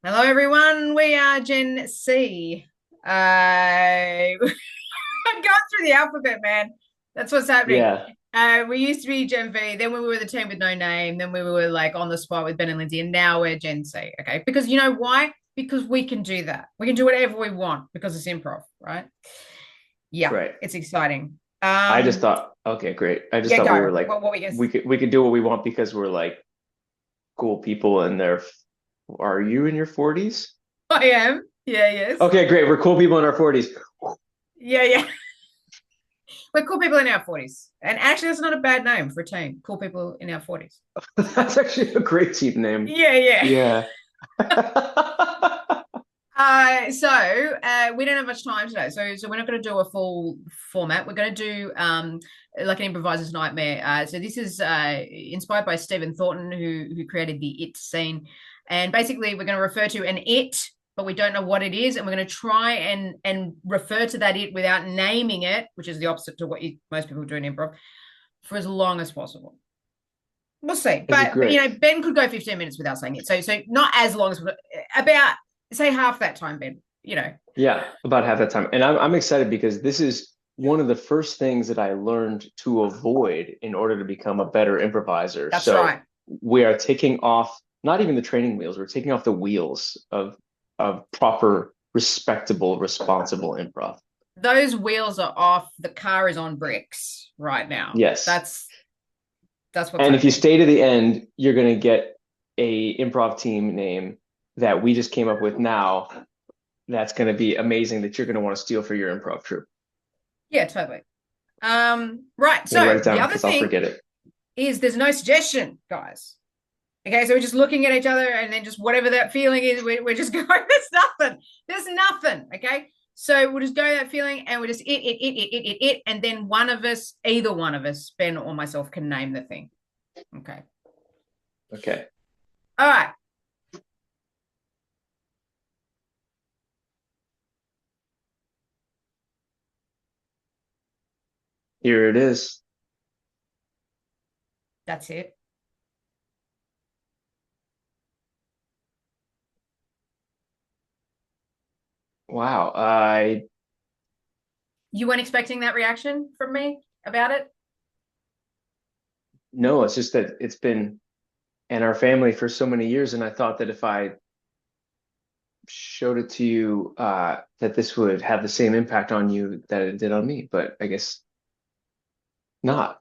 Hello, everyone. We are Gen C. I've gone through the alphabet, man. That's what's happening. Yeah, We used to be Gen V, then we were the team with no name, then we were like on the spot with Ben and Lindsay, and now we're Gen C. Okay, because you know why? Because we can do that. We can do whatever we want because it's improv, right? Yeah, right. it's exciting. I just thought, okay, great. I just Yeah, thought we go. were like What we guess? we could do what we want because we're like cool people and are you in your 40s? I am. Yeah, yes. Okay, great. We're cool people in our 40s. Yeah, yeah. We're cool people in our 40s. And actually, that's not a bad name for a team. Cool people in our 40s. That's actually a great team name. Yeah, yeah. Yeah. We don't have much time today, so we're not going to do a full format. We're going to do like an improviser's nightmare. So this is inspired by Stephen Thornton, who created the It scene, and basically we're going to refer to an it, but we don't know what it is, and we're going to try and refer to that it without naming it, which is the opposite to what most people do in improv, for as long as possible. We'll see. It'd be But great. Ben could go 15 minutes without saying it. So not as long as about say half that time, Ben. Yeah, about half that time. And I'm excited because this is one of the first things that I learned to avoid in order to become a better improviser. That's So right. we are taking off not even the training wheels, we're taking off the wheels of proper, respectable, responsible improv. Those wheels are off. The car is on bricks right now. Yes. That's what's And if you happening. stay to the end, you're going to get a improv team name that we just came up with now. That's going to be amazing that you're going to want to steal for your improv troupe. Yeah, totally. Right. I'm going to write So it the down other because I'll thing forget it. is there's no suggestion, guys. Okay, so we're just looking at each other and then just whatever that feeling is, we're just going, there's nothing. There's nothing. Okay. So we'll just go that feeling and we'll just it. And then one of us, either one of us, Ben or myself, can name the thing. Okay. Okay. All right. Here it is. That's it. Wow. I You weren't expecting that reaction from me about it? No, it's just that it's been in our family for so many years, and I thought that if I showed it to you, that this would have the same impact on you that it did on me, but I guess not.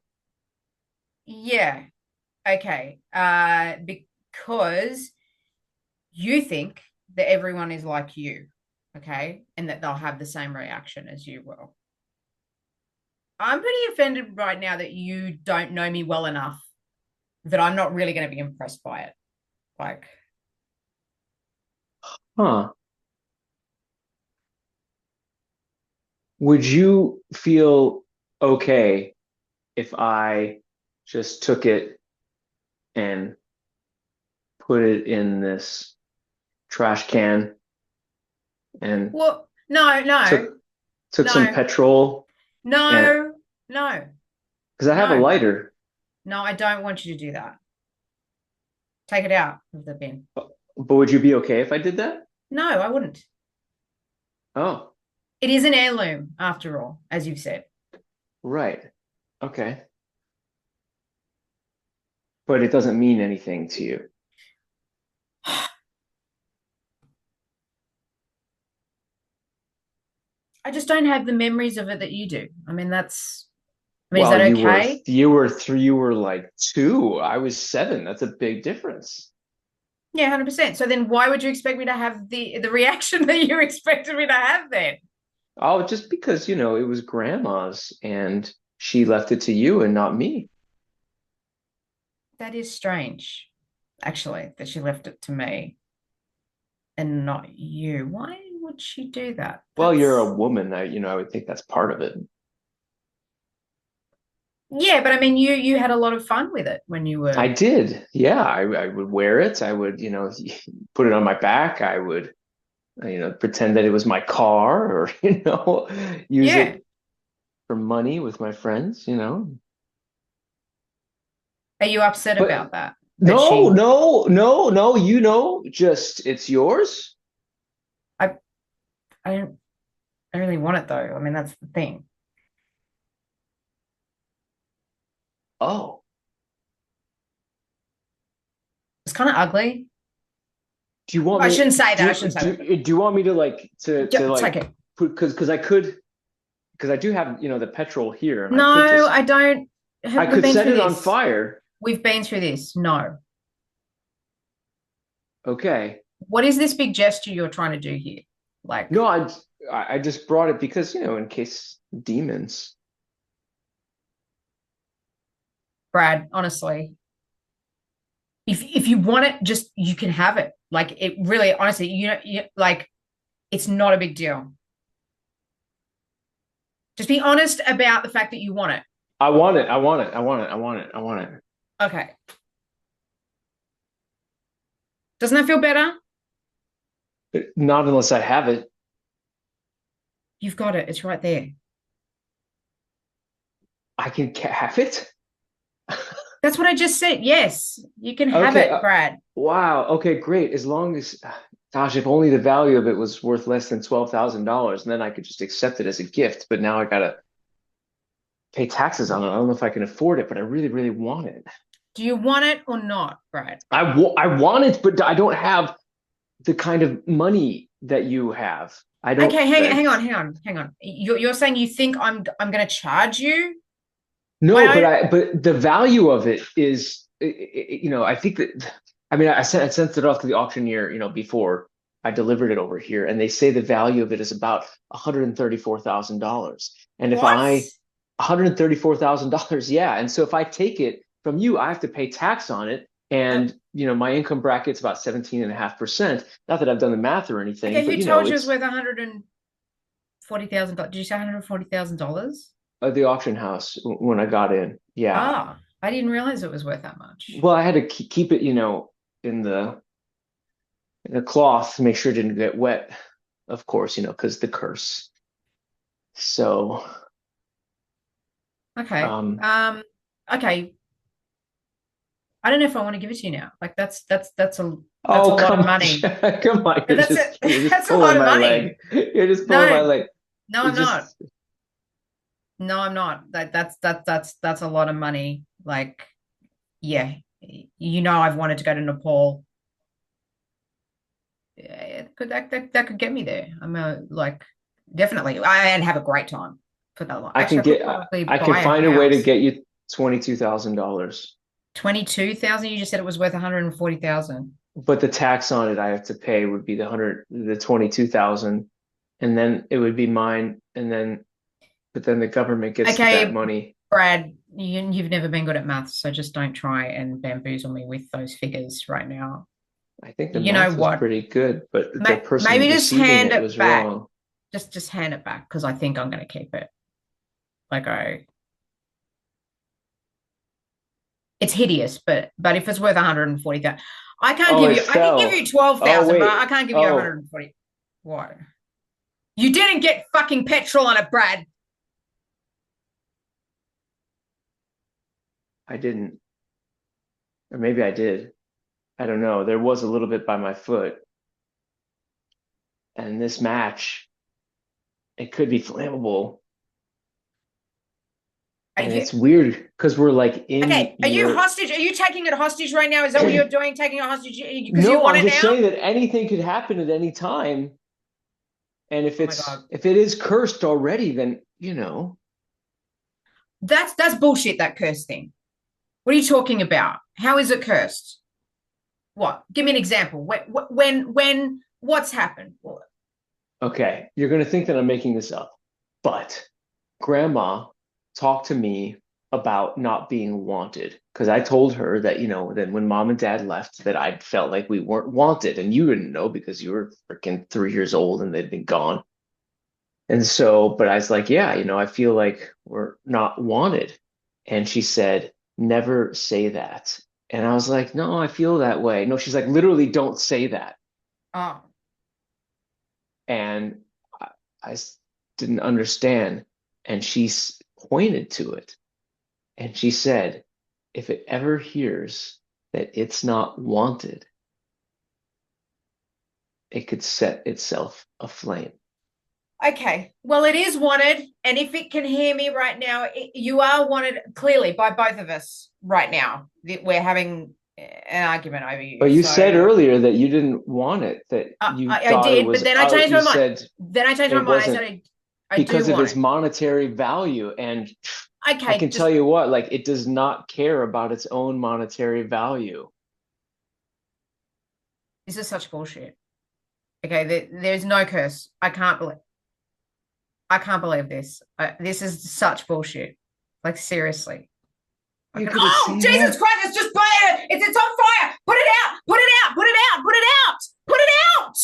Yeah. Okay. Because you think that everyone is like you, okay, and that they'll have the same reaction as you will. I'm pretty offended right now that you don't know me well enough that I'm not really going to be impressed by it. Like, Huh. Would you feel okay if I just took it and put it in this trash can and well, no, no, took some no, petrol and no, no, because I have a no, lighter. no, I don't want you to do that. Take it out of the bin. But would you be okay if I did that? No, I wouldn't. Oh, It is an heirloom, after all, as you've said. right. Okay. But it doesn't mean anything to you. I just don't have the memories of it that you do. I mean, is Well, that okay? you were three, you were like two. I was seven. That's a big difference. Yeah, 100%. So then why would you expect me to have the reaction that you expected me to have then? Oh, just because, it was grandma's and she left it to you and not me. That is strange, actually, that she left it to me and not you. Why would she do that? Well, you're That's a woman. I would think that's part of it. Yeah, but I mean you had a lot of fun with it when you I were did. Yeah, I would wear it. I would, put it on my back. I would, pretend that it was my car or, use Yeah. it for money with my friends. Are you upset But about that? But No, no, no, no, just it's yours. I, I don't really want it though. I mean, that's the thing. Oh, It's kind of ugly. do you want I me shouldn't say that. do I you shouldn't say that. do you want me to like to Yep, it's like okay. put because I could because I do have, the petrol here and No, I don't. I We've could been set through it on this. fire. We've been through this. No. Okay. What is this big gesture you're trying to do here? Like, No, I just brought it because, in case demons. Brad, honestly, if you want it, just you can have it. Like, it really, honestly, like, it's not a big deal. Just be honest about the fact that you want it. I want it. I want it. I want it. I want it. I want it. Okay. Doesn't that feel better? Not unless I have it. You've got it. It's right there. I can have it. That's what I just said. Yes, you can have Okay. it, Brad. Wow. Okay, great. As long as, gosh, if only the value of it was worth less than $12,000, and then I could just accept it as a gift. But now I gotta pay taxes on it. I don't know if I can afford it, but I really, really want it. Do you want it or not, Brad? I want it, but I don't have the kind of money that you have. I don't. Okay, hang on. You're saying you think I'm going to charge you? No, I but the value of it is, I think that, I mean, I sent it off to the auctioneer, before I delivered it over here, and they say the value of it is about $134,000. And if what? $134,000, yeah. And so if I take it from you, I have to pay tax on it. Uh, And, my income bracket's about 17.5%. Not that I've done the math or anything, okay, but who told you it was it's worth $140,000? Did you say $140,000? the auction house when I got in. Yeah. Ah, I didn't realize it was worth that much. Well, I had to keep it, in the cloth to make sure it didn't get wet, of course, because the curse. So, Okay. um, Okay. I don't know if I want to give it to you now. Like that's a oh, lot of come money. on, come on, But that's it. you're just That's a lot pulling of my money. leg. You're just pulling my No, leg. no, You I'm not. just, No, I'm not. That's a lot of money. Like, yeah, I've wanted to go to Nepal. Yeah, that could get me there. Like definitely. And have a great time for that long. I can Actually, I could get, probably I can buy a find a way to house. get you $22,000, 22,000. You just said it was worth 140,000. but the tax on it I have to pay would be the 22,000, and then it would be mine, but then the government gets that Okay, money. Brad, you've never been good at maths, so just don't try and bamboozle me with those figures right now. I think the You know math was what? pretty good, but the person Maybe just receiving hand it it was back. wrong. Just hand it back because I think I'm going to keep it. Like it's hideous, but if it's worth 140,000, I can't Oh, give it you. I can give fell. you Oh, 12,000, but I wait. can't give you Oh, 140. What? You didn't get fucking petrol on it, Brad. I didn't. Or maybe I did. I don't know. There was a little bit by my foot. And this match, it could be flammable. Are And you it's weird because we're like in okay? Are you your. hostage? Are you taking it hostage right now? Is that what you're doing? Taking it hostage because you No, want I'm it just now? saying that anything could happen at any time. And Oh my god, if it is cursed already, then that's bullshit. That curse thing. What are you talking about? How is it cursed? What? Give me an example. What's happened? okay, you're gonna think that I'm making this up, but grandma talked to me about not being wanted because I told her that, that when mom and dad left, that I felt like we weren't wanted, and you didn't know because you were freaking 3 years old and they'd been gone. And so, but I was like, yeah, I feel like we're not wanted. And she said, never say that. And I was like, no, I feel that way. No, she's like, literally, don't say that. Oh, And I didn't understand. And pointed to it. And she said, if it ever hears that it's not wanted, it could set itself aflame. Okay. Well, it is wanted. And if it can hear me right now, you are wanted clearly by both of us right now. We're having an argument over you. But you So said earlier that you didn't want it, that you I thought it did, but was, then I oh, changed you my mind. said Then I changed my it mind. I wasn't said I do because of want its it. monetary value. And I Okay, can tell you what, like, it does not care about its own monetary value. this is such bullshit. Okay, there's no curse. I can't believe this. This is such bullshit. Like seriously. You could have Oh, seen Jesus that. Christ, it's just burning. It's on fire. Put it out. Put it out. Put it out. Put it out. Put it out.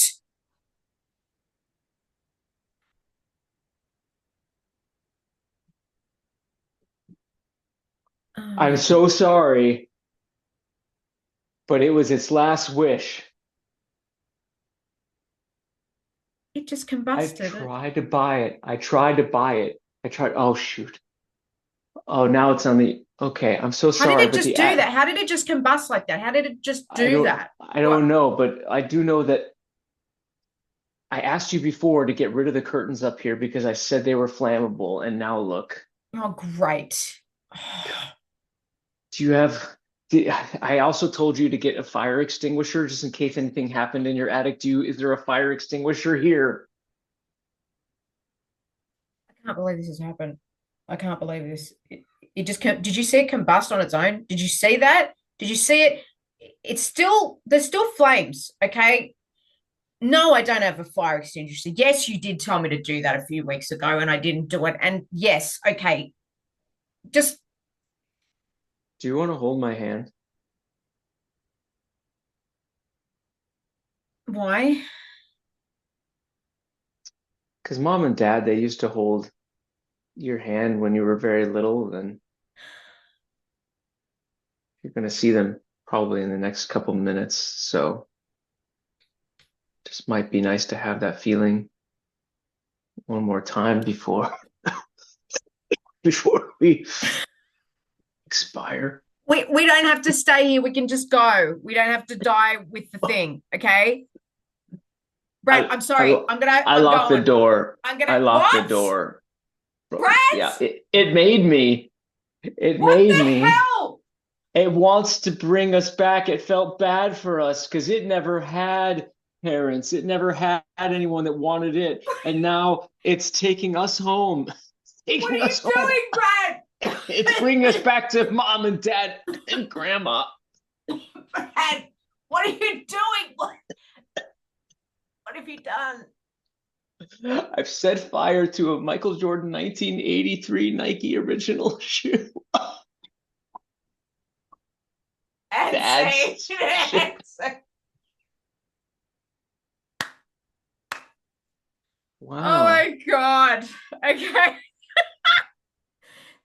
Oh I'm my God. so sorry, but it was its last wish. It just I combusted. tried to buy it. I tried to buy it. I tried. Oh, shoot. Oh, now it's on the. Okay, I'm so How did sorry, it but just the do that? How did it just combust like that? How did it just I do don't that? I don't What? know, but I do know that I asked you before to get rid of the curtains up here because I said they were flammable, and now look. Oh, great. Do you have I also told you to get a fire extinguisher just in case anything happened in your attic. Is there a fire extinguisher here? I can't believe this has happened. I can't believe this. It just did you see it combust on its own? Did you see that? Did you see it? It's still there's still flames, okay? No, I don't have a fire extinguisher. Yes, you did tell me to do that a few weeks ago and I didn't do it. And yes, okay. Just Do you want to hold my hand? why? Because mom and dad, they used to hold your hand when you were very little, and you're going to see them probably in the next couple minutes. So just might be nice to have that feeling one more time before we expire. We don't have to stay here. We can just go. We don't have to die with the thing, okay? Brad, I I'm sorry. I I'm locked the going. door. I'm I gonna locked the what? door. Brad? Yeah, it made me. It What made the me. hell? It wants to bring us back. It felt bad for us because it never had parents. It never had anyone that wanted it. And now it's taking us home. It's What are taking you us home. doing, Brad? It's bringing us back to mom and dad and grandma. Brad, what are you doing? What have you done? I've set fire to a Michael Jordan 1983 Nike original shoe. And say That's shit. it. Oh Wow. my God. Okay.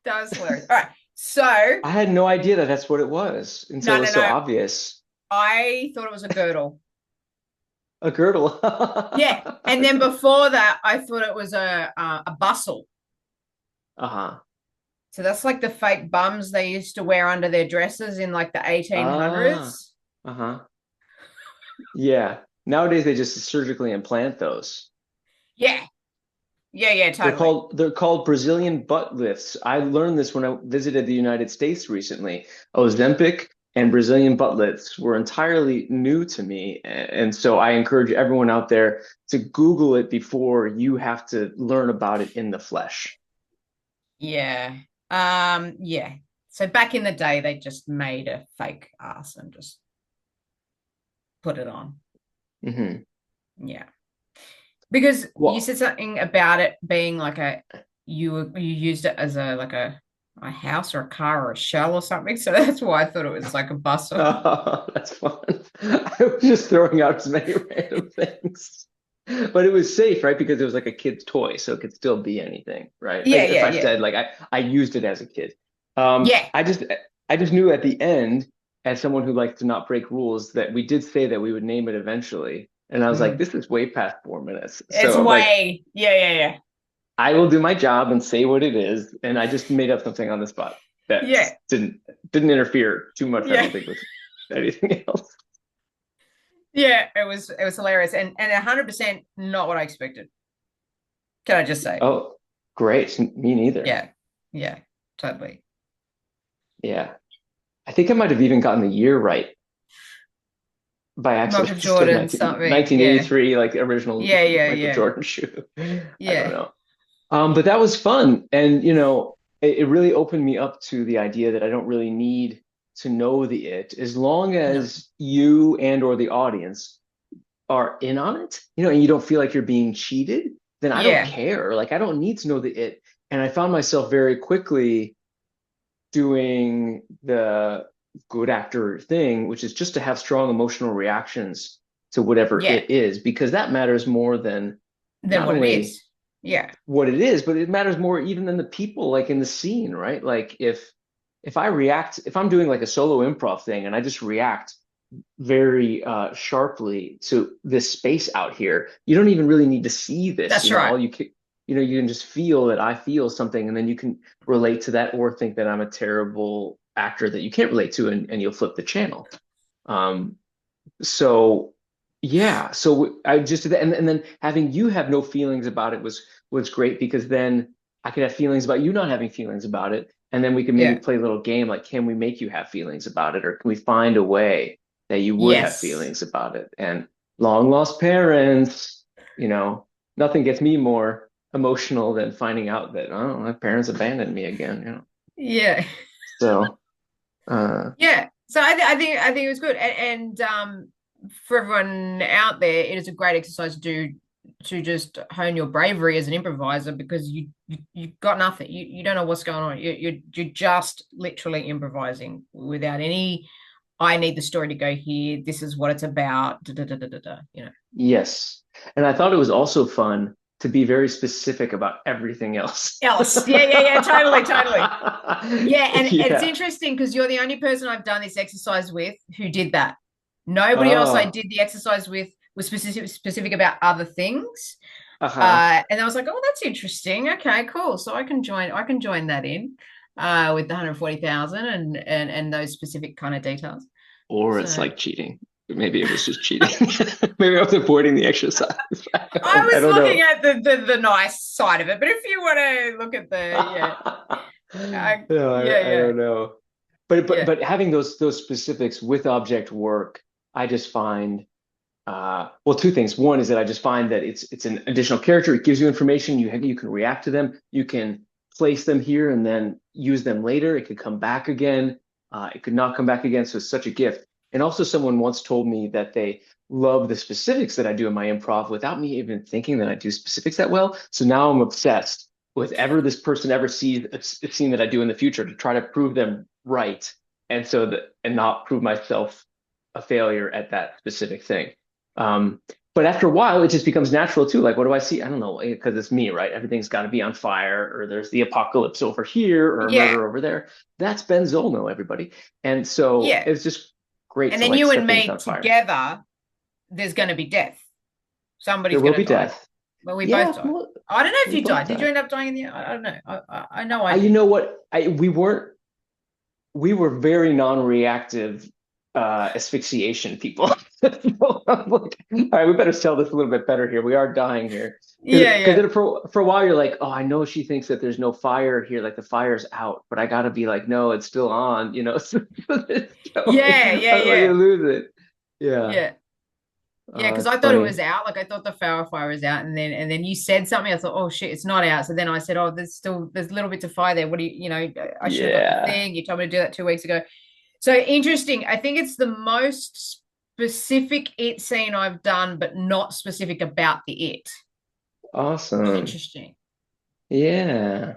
That was hilarious. All right. So, I had no idea that that's what it was until no, it no, was so no. obvious. I thought it was a girdle. A girdle. Yeah. And then before that, I thought it was a bustle. Uh-huh. So that's like the fake bums they used to wear under their dresses in like the Ah, 1800s. uh-huh. Yeah. Nowadays they just surgically implant those. Yeah. Yeah, yeah, totally. They're called Brazilian butt lifts. I learned this when I visited the United States recently. Ozempic and Brazilian butt lifts were entirely new to me, and so I encourage everyone out there to Google it before you have to learn about it in the flesh. Yeah. Yeah. So back in the day, they just made a fake ass and just put it on. Hmm. Yeah. Because you Well, said something about it being like you used it as a house or a car or a shell or something. So that's why I thought it was like a bus or that's fun. I was just throwing out as many random things. But it was safe, right? Because it was like a kid's toy, so it could still be anything, right? yeah, If yeah, I yeah. said like I used it as a kid. Yeah. I just knew at the end, as someone who likes to not break rules, that we did say that we would name it eventually. And I was like, Mm. this is way past 4 minutes. It's So like way, yeah, yeah, yeah. I will do my job and say what it is. And I just made up something on the spot that Yeah. didn't interfere too much, I Yeah. don't think, with. anything else. Yeah, it was hilarious and 100% not what I expected. Can I just say? Oh, great. Me neither. Yeah, yeah, totally. Yeah. I think I might have even gotten the year right by accident. Michael I just took Jordan, something. Yeah, 1983, like the original yeah, yeah, Michael yeah, Jordan shoe. I don't yeah, know. But that was fun. And, it really opened me up to the idea that I don't really need to know the it as long no, as you and or the audience are in on it, and you don't feel like you're being cheated, then I don't yeah, care. Like I don't need to know the it. And I found myself very quickly doing the good actor thing, which is just to have strong emotional reactions to whatever yeah. it is, because that matters more than Than not what it only is. Yeah, what it is, but it matters more even than the people like in the scene, right? Like if I'm doing like a solo improv thing and I just react very sharply to this space out here. You don't even really need to see this, that's right. all you can just feel that I feel something, and then you can relate to that or think that I'm a terrible actor that you can't relate to, and you'll flip the channel. Um, so yeah, so I just did that, and then having you have no feelings about it was great because then I could have feelings about you not having feelings about it, and then we can maybe Yeah. play a little game like, can we make you have feelings about it, or can we find a way that you would have Yes. feelings about it? And long lost parents, you know, nothing gets me more emotional than finding out that oh, my parents abandoned me again. Yeah. So uh, Yeah. So I think it was good. And for everyone out there, it is a great exercise to do to just hone your bravery as an improviser because you got nothing. You don't know what's going on. You're just literally improvising without any I need the story to go here. This is what it's about. Da, da, da, da, da, da, you know. yes. And I thought it was also fun to be very specific about everything else. Else. Yeah, yeah, yeah, totally, totally. Yeah, and it's Yeah. interesting because you're the only person I've done this exercise with who did that. Nobody else I Oh, did the exercise with was specific about other things. uh-huh. And I was like, oh, that's interesting. Okay, cool. So I can join that in with the 140,000 and those specific kind of details. Or it's So like cheating. Maybe it was just cheating. Maybe I was avoiding the exercise. I I was don't looking know. at the nice side of it, but if you want to look at the No, yeah, I yeah, don't know. But yeah, having those specifics with object work, I just find well, two things. One is that I just find that it's an additional character. It gives you information. You can react to them. You can place them here and then use them later. It could come back again. It could not come back again. So it's such a gift. And also, someone once told me that they love the specifics that I do in my improv without me even thinking that I do specifics that well. So now I'm obsessed with ever this person ever sees a scene that I do in the future to try to prove them right, and not prove myself a failure at that specific thing. Um, but after a while, it just becomes natural too. Like, what do I see? I don't know, because it's me, right? Everything's got to be on fire, or there's the apocalypse over here, or a yeah, murder over there. That's Ben Zolno, everybody. And so yeah. it's just great And to then like you set and things me on fire. together, there's going to be death. There Somebody's will going to be die. death. Well, we both Yeah, died. well, I don't know if we you both died. Did you die. end up dying in the end? I don't know. I know I You did. know what? We were very non-reactive asphyxiation people. So I'm like, all right, we better sell this a little bit better here. We are dying here. Yeah, Because yeah. then for a while you're like, oh, I know she thinks that there's no fire here, like the fire's out, but I gotta be like, no, it's still on. So it's going. Yeah, yeah, Otherwise you yeah. lose it. Yeah. Yeah. Yeah, because It's I thought it was funny. out. Like I thought the fire was out, and then you said something. I thought, oh shit, it's not out. So then I said, oh, there's little bits of fire there. What do I should have got the Yeah. thing. You told me to do that 2 weeks ago. So interesting. I think it's the most specific it scene I've done, but not specific about the it. Which is Awesome. interesting. Yeah.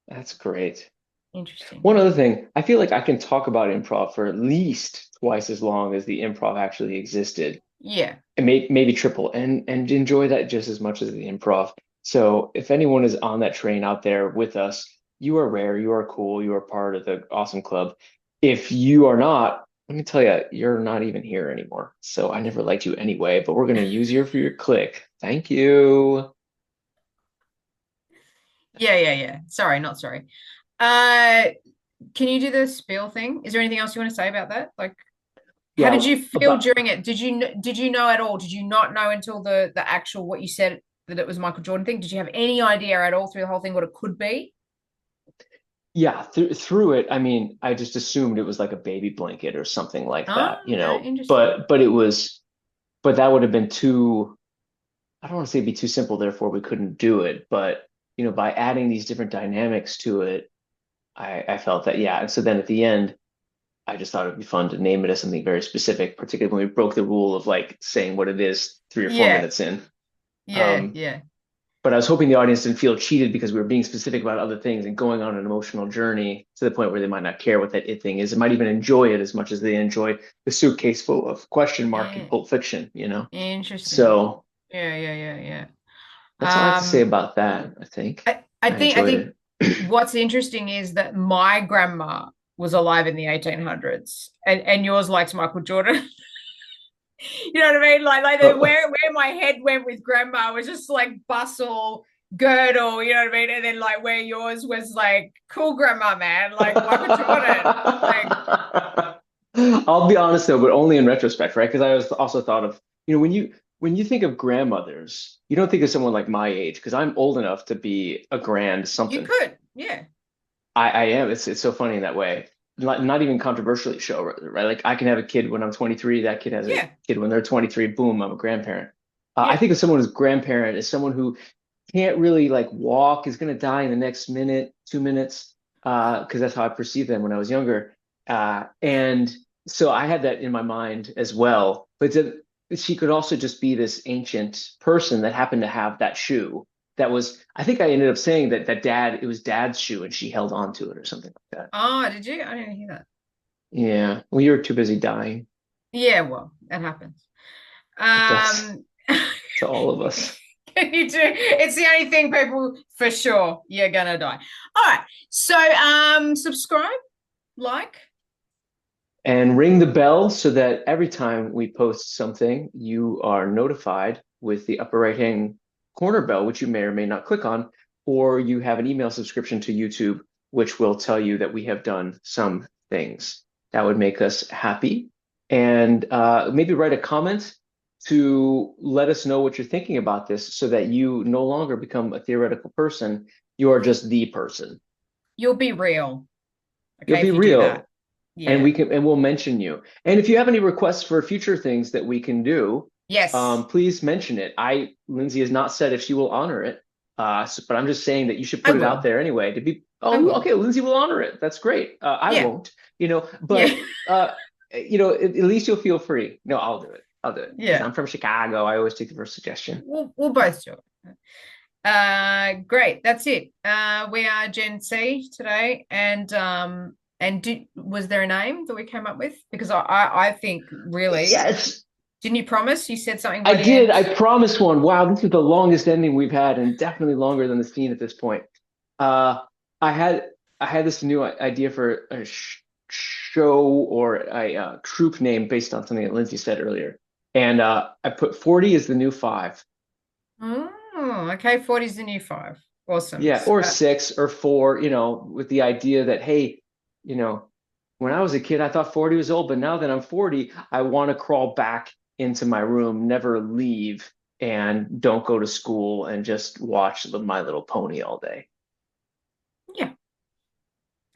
That's great. Interesting. One other thing, I feel like I can talk about improv for at least twice as long as the improv actually existed, Yeah. and maybe triple, and enjoy that just as much as the improv. So if anyone is on that train out there with us, you are rare, you are cool, you are part of the awesome club. If you are not, let me tell you, you're not even here anymore. So I never liked you anyway, but we're going to use you for your click. Thank you. Yeah, yeah, yeah. Sorry, not sorry. Uh, can you do the spiel thing? Is there anything else you want to say about that? Like, How Yeah, did you feel about during it? Did you know at all? Did you not know until the actual what you said that it was Michael Jordan thing? Did you have any idea at all through the whole thing what it could be? yeah, through it, I mean, I just assumed it was like a baby blanket or something like Oh, that, okay, interesting. but it was, but that would have been too, I don't want to say it'd be too simple, therefore we couldn't do it. But, by adding these different dynamics to it, I felt that, yeah. And so then at the end, I just thought it'd be fun to name it as something very specific, particularly when we broke the rule of like saying what it is 3 or 4 Yeah, minutes in. yeah, Um, yeah. but I was hoping the audience didn't feel cheated because we were being specific about other things and going on an emotional journey to the point where they might not care what that it thing is. They might even enjoy it as much as they enjoy the suitcase full of question mark and Yeah. Pulp Fiction. Interesting. So Yeah, yeah, yeah, that's all I have to yeah. say about that, I think. I I enjoyed think it. what's interesting is that my grandma was alive in the 1800s and yours likes Michael Jordan. You know what I mean? Where my head went with grandma was just like bustle, girdle, you know what I mean? And then like where yours was like cool grandma, man, like Michael Jordan. Like, I'll be honest though, but only in retrospect, right? Because I was also thought of, when you think of grandmothers, you don't think of someone like my age, because I'm old enough to be a grand you something. could, yeah. I am. It's so funny in that way. Not even controversially show, right? Like I can have a kid when I'm 23, that kid has a Yeah. kid when they're 23, boom, I'm a grandparent. I Yeah. think of someone who's grandparent as someone who can't really like walk, is going to die in the next minute, 2 minutes, because that's how I perceived them when I was younger. And so I had that in my mind as well. But she could also just be this ancient person that happened to have that shoe. That was, I think I ended up saying it was dad's shoe and she held on to it or something like that. Oh, did you? I didn't hear that. Yeah. Well, you were too busy dying. Yeah, well, that happens. It does Um, to all of us. you do. It's the only thing people for sure you're gonna die. All right. So subscribe, like. And ring the bell so that every time we post something, you are notified with the upper right hand corner bell, which you may or may not click on, or you have an email subscription to YouTube, which will tell you that we have done some things. That would make us happy. And maybe write a comment to let us know what you're thinking about this so that you no longer become a theoretical person. You are just the person. You'll be real. You'll Okay, be if you do that. real. And Yeah. we'll mention you. And if you have any requests for future things that we can do, Yes. please mention it. Lindsay has not said if she will honor it, but I'm just saying that you should I put it out will. there anyway to be. I Oh, will. okay, Lindsay will honor it. That's great. I Yeah. won't, Yeah. but at least you'll feel free. No, I'll do it. I'll do it because Yeah. I'm from Chicago. I always take the first suggestion. We'll both do it. Great. That's it. We are Gen C today, and was there a name that we came up with? Because I think really, Yes, didn't you promise? You said something I by the did. end. I promised one. Wow, this is the longest ending we've had, and definitely longer than the scene at this point. Uh, I had I had this new idea for a show or a troupe name based on something that Lindsay said earlier, and I put 40 as the new five. Oh, okay. 40 is the new five. Awesome. Yeah, or 6 or 4. With the idea that hey, you know, when I was a kid, I thought 40 was old, but now that I'm 40, I want to crawl back into my room, never leave, and don't go to school and just watch My Little Pony all day. Yeah.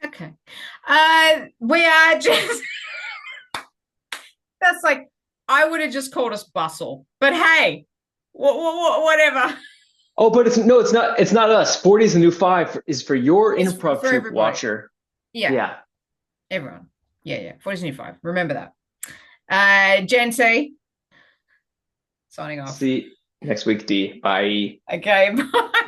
Okay. We are just that's like I would have just called us bustle, but hey, whatever. Oh, but it's not. It's not us. 40 is the new five is for your It's improv for troupe everybody. watcher. Yeah, Yeah. everyone. Yeah, yeah. 40 is the new five. Remember that. Gen C signing off. See you next week, D. Bye. Okay, bye.